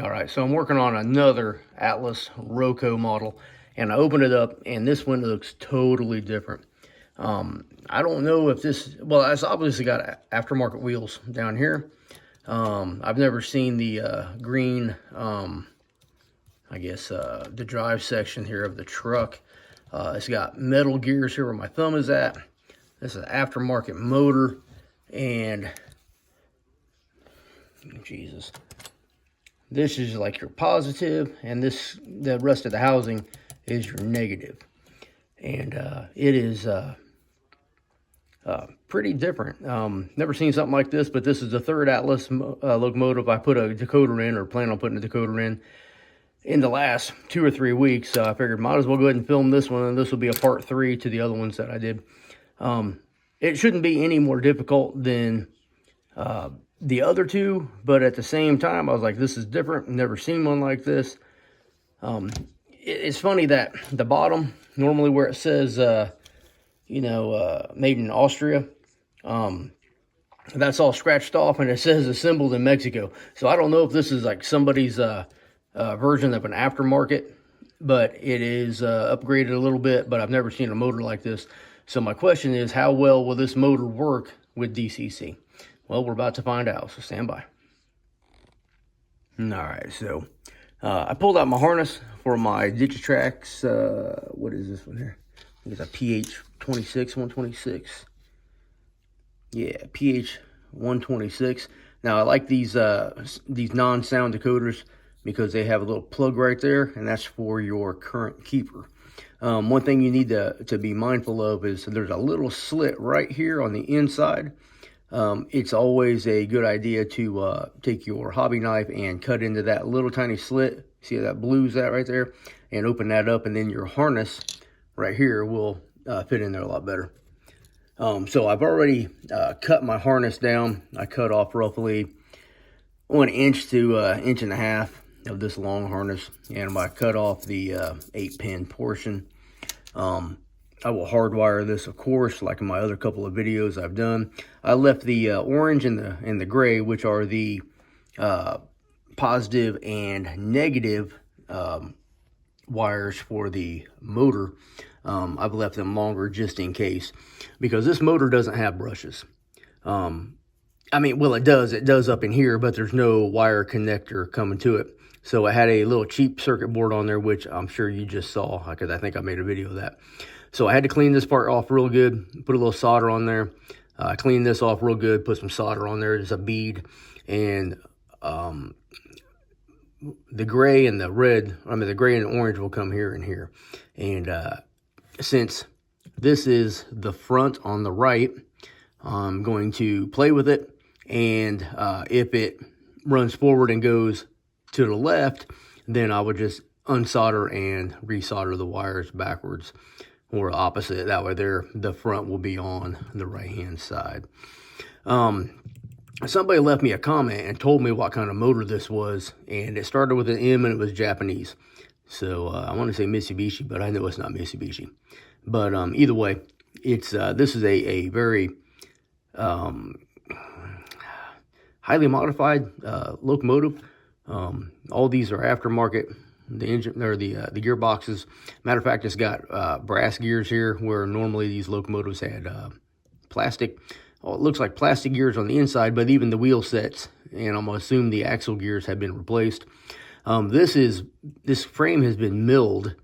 All right, so I'm working on another Atlas Roco model, and I opened it up, and this one looks totally different. I don't know if this, well, it's obviously got aftermarket wheels down here. I've never seen the green, I guess, the drive section here of the truck. It's got metal gears here where my thumb is at. This is an aftermarket motor, and Jesus. This is like your positive, and the rest of the housing is your negative. And it is pretty different. Never seen something like this, but this is the third Atlas locomotive I put a decoder in, or plan on putting a decoder in the last 2 or 3 weeks. So I figured might as well go ahead and film this one, and this will be a part 3 to the other ones that I did. It shouldn't be any more difficult than the other two, but at the same time, I was like, this is different. Never seen one like this. It's funny that the bottom, normally where it says, made in Austria, that's all scratched off, and it says assembled in Mexico. So I don't know if this is like somebody's version of an aftermarket, but it is upgraded a little bit, but I've never seen a motor like this. So my question is, how well will this motor work with DCC? Well, we're about to find out, so stand by. All right, so I pulled out my harness for my Digitrax. What is this one here? I think it's a PH26, 126. Yeah, PH126. Now, I like these non-sound decoders because they have a little plug right there, and that's for your current keeper. One thing you need to be mindful of is there's a little slit right here on the inside. It's always a good idea to take your hobby knife and cut into that little tiny slit. See how that blue's at right there? And open that up, and then your harness right here will fit in there a lot better. So I've already cut my harness down. I cut off roughly 1 inch to 1.5 inches of this long harness, and I cut off the 8-pin portion. I will hardwire this, of course, like in my other couple of videos I've done. I left the orange and the gray, which are the positive and negative wires for the motor. I've left them longer just in case, because this motor doesn't have brushes. I mean, well, it does up in here, but there's no wire connector coming to it. So I had a little cheap circuit board on there, which I'm sure you just saw, because I think I made a video of that. So I had to clean this part off real good, put a little solder on there. Clean this off real good, put some solder on there. There's a bead, and the gray and the red, the gray and the orange will come here and here. And since this is the front on the right, I'm going to play with it. And if it runs forward and goes to the left, then I would just unsolder and resolder the wires backwards, or opposite. That way the front will be on the right hand side. Somebody left me a comment and told me what kind of motor this was, and it started with an M and it was Japanese. So I want to say Mitsubishi, but I know it's not Mitsubishi. But either way, it's this is a very highly modified locomotive. All these are aftermarket. The engine, or the gearboxes. Matter of fact, it's got brass gears here, where normally these locomotives had plastic. Oh, it looks like plastic gears on the inside, but even the wheel sets, and I'm gonna assume the axle gears have been replaced. This frame has been milled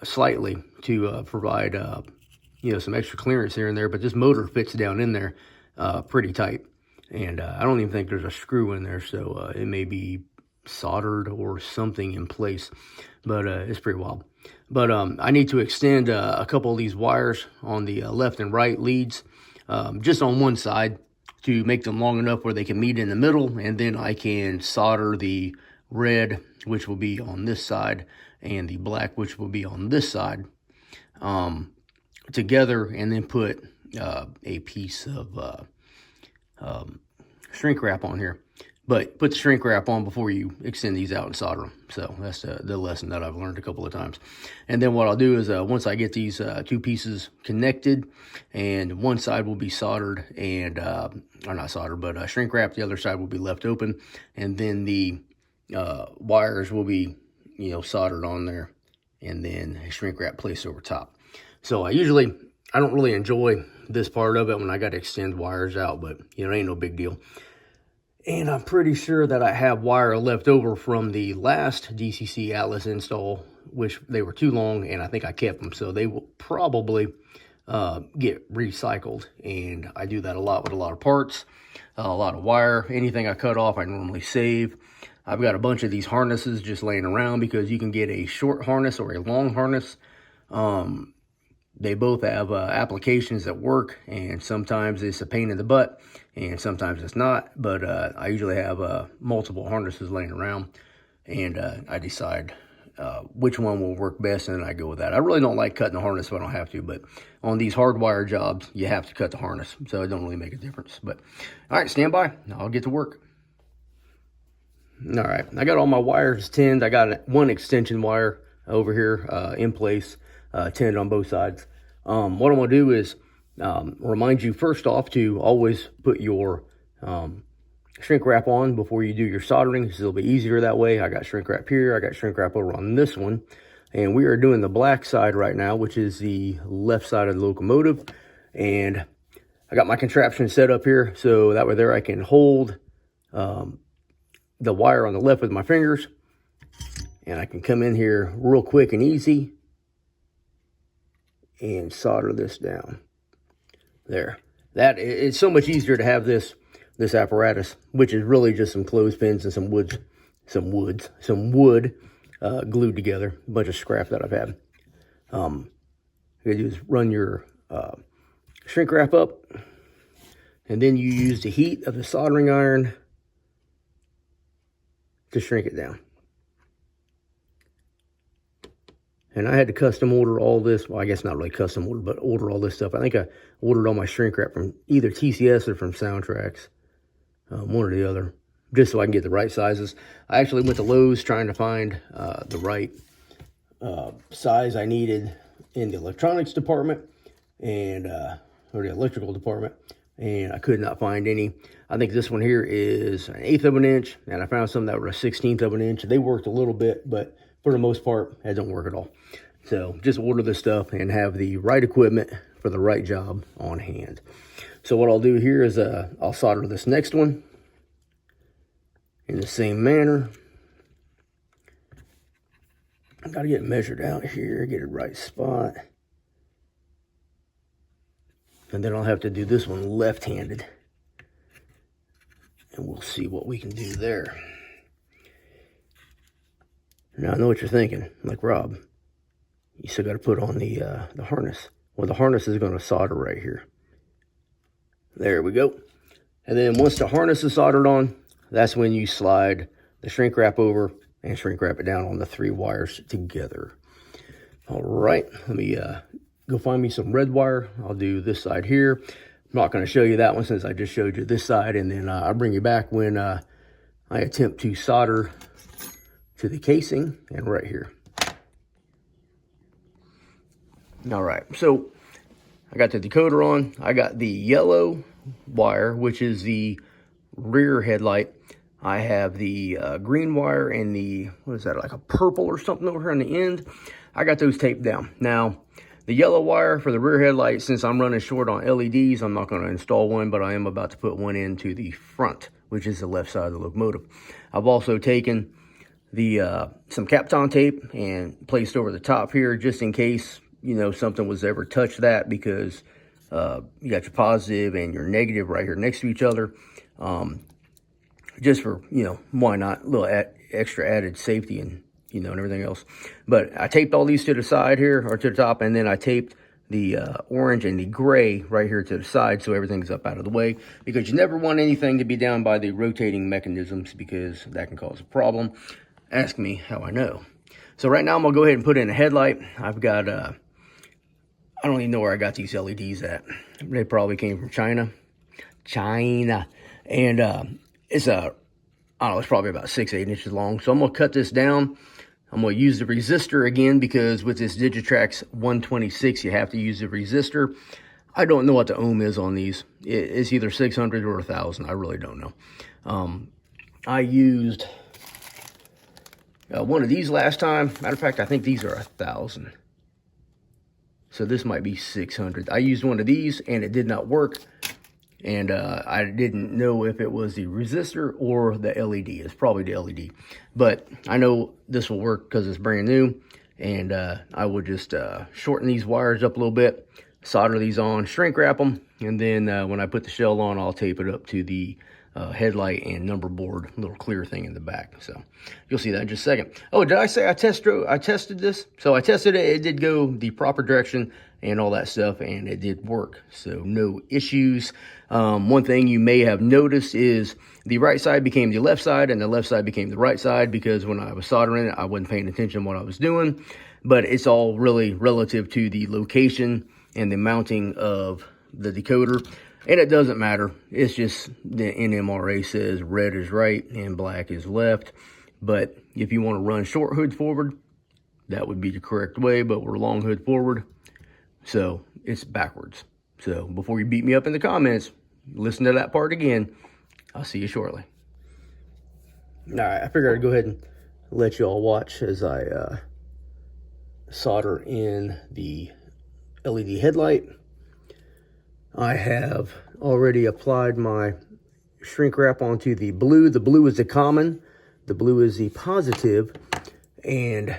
slightly to provide some extra clearance here and there, but this motor fits down in there pretty tight, and I don't even think there's a screw in there, so it may be soldered or something in place, but it's pretty wild. But I need to extend a couple of these wires on the left and right leads, just on one side, to make them long enough where they can meet in the middle, and then I can solder the red, which will be on this side, and the black, which will be on this side, together, and then put a piece of shrink wrap on here. But put the shrink wrap on before you extend these out and solder them. So that's the lesson that I've learned a couple of times. And then what I'll do is once I get these two pieces connected, and one side will be soldered, and or not soldered, but shrink wrap, the other side will be left open, and then the wires will be, soldered on there, and then shrink wrap placed over top. So I don't really enjoy this part of it when I got to extend wires out, but it ain't no big deal. And I'm pretty sure that I have wire left over from the last DCC Atlas install, which they were too long, and I think I kept them. So they will probably get recycled. And I do that a lot with a lot of parts, a lot of wire. Anything I cut off, I normally save. I've got a bunch of these harnesses just laying around because you can get a short harness or a long harness. They both have applications that work, and sometimes it's a pain in the butt, and sometimes it's not. But I usually have multiple harnesses laying around, and I decide which one will work best, and then I go with that. I really don't like cutting the harness if I don't have to, but on these hardwire jobs, you have to cut the harness, so it don't really make a difference. But all right, stand by. I'll get to work. All right, I got all my wires tinned. I got one extension wire over here in place, tinned on both sides. What I'm going to do is remind you first off to always put your shrink wrap on before you do your soldering. It'll be easier that way. I got shrink wrap here. I got shrink wrap over on this one. And we are doing the black side right now, which is the left side of the locomotive. And I got my contraption set up here, so that way there I can hold the wire on the left with my fingers, and I can come in here real quick and easy and solder this down there. That it's so much easier to have this apparatus, which is really just some clothespins and some wood glued together, a bunch of scrap that I've had. What you do is run your shrink wrap up, and then you use the heat of the soldering iron to shrink it down. And I had to custom order all this. Well, I guess not really custom order, but order all this stuff. I think I ordered all my shrink wrap from either TCS or from Soundtrax, one or the other, just so I can get the right sizes. I actually went to Lowe's trying to find the right size I needed in the electronics department and or the electrical department, and I could not find any. I think this one here is 1/8 of an inch, and I found some that were 1/16 of an inch. They worked a little bit, but for the most part, it don't work at all. So just order this stuff and have the right equipment for the right job on hand. So what I'll do here is I'll solder this next one in the same manner. I gotta get it measured out here, get it right spot. And then I'll have to do this one left-handed. And we'll see what we can do there. Now, I know what you're thinking. Like, Rob, you still got to put on the harness. Well, the harness is going to solder right here. There we go. And then once the harness is soldered on, that's when you slide the shrink wrap over and shrink wrap it down on the 3 wires together. All right, let me go find me some red wire. I'll do this side here. I'm not going to show you that one since I just showed you this side, and then I'll bring you back when I attempt to solder to the casing and right here. All right, so I got the decoder on. I got the yellow wire, which is the rear headlight. I have the green wire and the, what is that, like a purple or something over here on the end. I got those taped down. Now, the yellow wire for the rear headlight, since I'm running short on LEDs, I'm not going to install one, but I am about to put one into the front, which is the left side of the locomotive. I've also taken the some Kapton tape and placed over the top here, just in case, something was ever touched that, because you got your positive and your negative right here next to each other. Just for, why not? A little extra added safety and, and everything else. But I taped all these to the side here, or to the top, and then I taped the orange and the gray right here to the side, so everything's up out of the way, because you never want anything to be down by the rotating mechanisms, because that can cause a problem. Ask me how I know. So right now I'm going to go ahead and put in a headlight. I've got, I don't even know where I got these LEDs at. They probably came from China. And it's I don't know, it's probably about 6-8 inches long. So I'm going to cut this down. I'm going to use the resistor again, because with this Digitrax 126, you have to use the resistor. I don't know what the ohm is on these. It's either 600 or 1,000. I really don't know. I used one of these last time. Matter of fact, I think these are 1,000. So this might be 600. I used one of these and it did not work. And I didn't know if it was the resistor or the LED. It's probably the LED. But I know this will work because it's brand new. And I will just shorten these wires up a little bit, solder these on, shrink wrap them. And then when I put the shell on, I'll tape it up to the headlight and number board, little clear thing in the back. So you'll see that in just a second. Oh, did I say I tested this? So I tested it. It did go the proper direction and all that stuff, and it did work. So no issues. One thing you may have noticed is the right side became the left side and the left side became the right side, because when I was soldering it, I wasn't paying attention to what I was doing. But it's all really relative to the location and the mounting of the decoder. And it doesn't matter. It's just the NMRA says red is right and black is left. But if you want to run short hood forward, that would be the correct way. But we're long hood forward, so it's backwards. So before you beat me up in the comments, listen to that part again. I'll see you shortly. All right, I figured I'd go ahead and let you all watch as I solder in the LED headlight. I have already applied my shrink wrap onto the blue. The blue is the common, the blue is the positive. And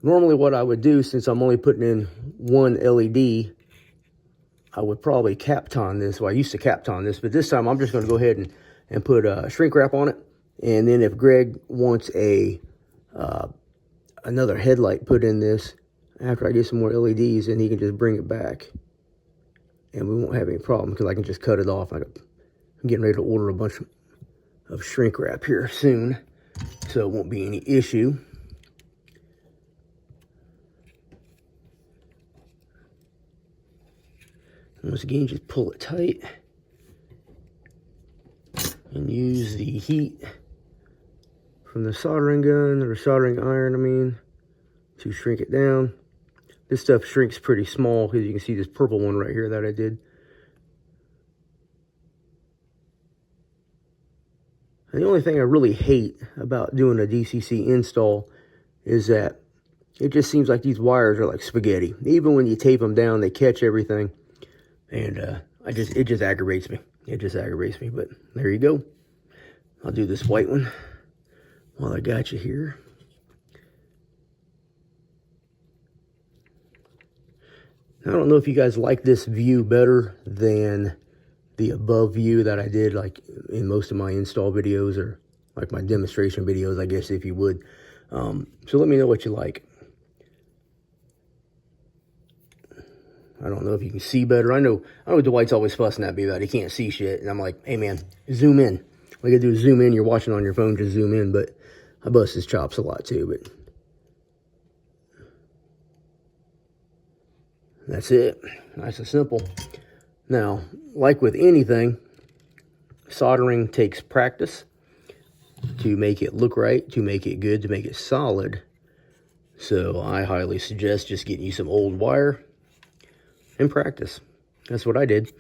normally what I would do, since I'm only putting in one LED, I would probably Kapton this. Well, I used to Kapton this, but this time I'm just going to go ahead and put a shrink wrap on it. And then if Greg wants another headlight put in this, after I get some more LEDs, then he can just bring it back. And we won't have any problem because I can just cut it off. I'm getting ready to order a bunch of shrink wrap here soon, so it won't be any issue. Once again, just pull it tight and use the heat from the soldering gun, or soldering iron, I mean, to shrink it down. This stuff shrinks pretty small, because you can see this purple one right here that I did. And the only thing I really hate about doing a DCC install is that it just seems like these wires are like spaghetti. Even when you tape them down, they catch everything. And it just aggravates me. It just aggravates me, but there you go. I'll do this white one while I got you here. I don't know if you guys like this view better than the above view that I did like in most of my install videos, or like my demonstration videos, I guess, if you would. So let me know what you like. I don't know if you can see better. I know Dwight's always fussing at me about he can't see shit. And I'm like, hey man, zoom in. All you gotta do is zoom in. You're watching on your phone, just zoom in. But I bust his chops a lot too, but that's it. Nice and simple. Now, like with anything, soldering takes practice to make it look right, to make it good, to make it solid. So I highly suggest just getting you some old wire and practice. That's what I did.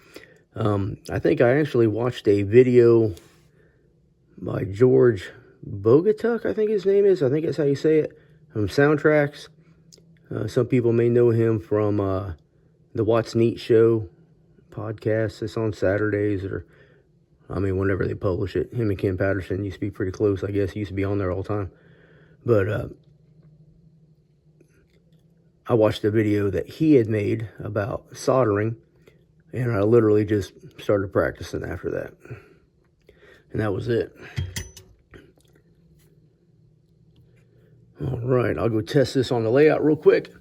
I think I actually watched a video by George Bogatuk, I think his name is. I think that's how you say it. From Soundtracks. Some people may know him from the What's Neat Show podcast. It's on Saturdays, or I mean, whenever they publish it. Him and Ken Patterson used to be pretty close, I guess. He used to be on there all the time. But I watched a video that he had made about soldering, and I literally just started practicing after that. And that was it. All right, I'll go test this on the layout real quick,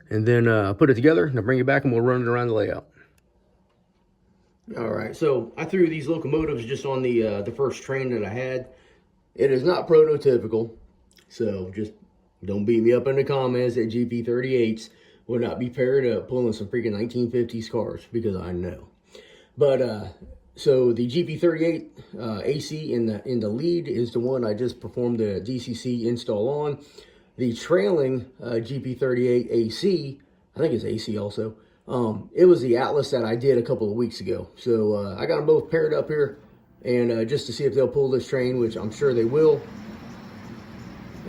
and then put it together, and I'll bring it back, and we'll run it around the layout. All right, so I threw these locomotives just on the first train that I had. It is not prototypical, so just don't beat me up in the comments that GP38s would not be paired up pulling some freaking 1950s cars, because I know. But so the GP38 AC in the lead is the one I just performed the DCC install on. The trailing GP38 AC, I think it's AC also, it was the Atlas that I did a couple of weeks ago. So I got them both paired up here, and just to see if they'll pull this train, which I'm sure they will.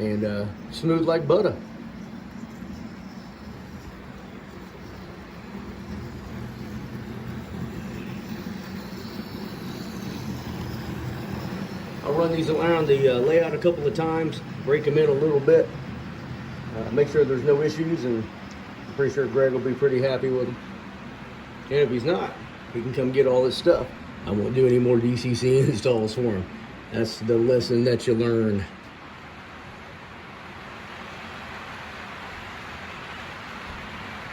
and smooth like butter. I'll run these around the layout a couple of times, break them in a little bit, make sure there's no issues, and I'm pretty sure Greg will be pretty happy with them. And if he's not, he can come get all this stuff. I won't do any more DCC installs for him. That's the lesson that you learn.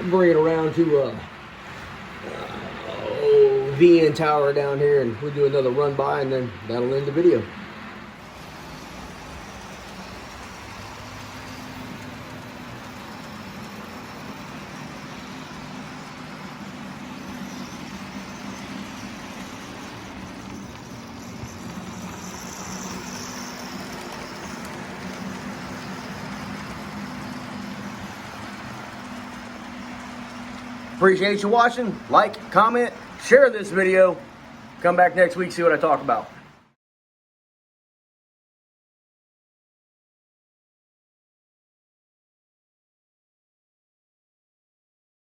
Bring it around to VN Tower down here, and we'll do another run by, and then that'll end the video. Appreciate you watching. Like, comment, share this video. Come back next week, see what I talk about.